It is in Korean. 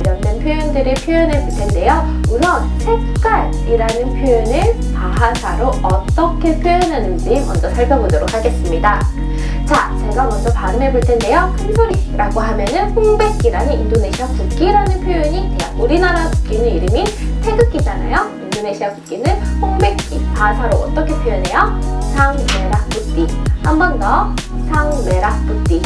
관련된 표현들을 표현해 볼 텐데요. 우선 색깔이라는 표현을 바하사로 어떻게 표현하는지 먼저 살펴보도록 하겠습니다. 자, 제가 먼저 발음해 볼 텐데요. 큰소리라고 하면은 홍백기라는 인도네시아 국기라는 표현이 돼요. 우리나라 국기는 이름이 태극기잖아요. 인도네시아 국기는 홍백기. 바하사로 어떻게 표현해요? 상메라 뿌띠. 한 번 더. 상메라 뿌띠.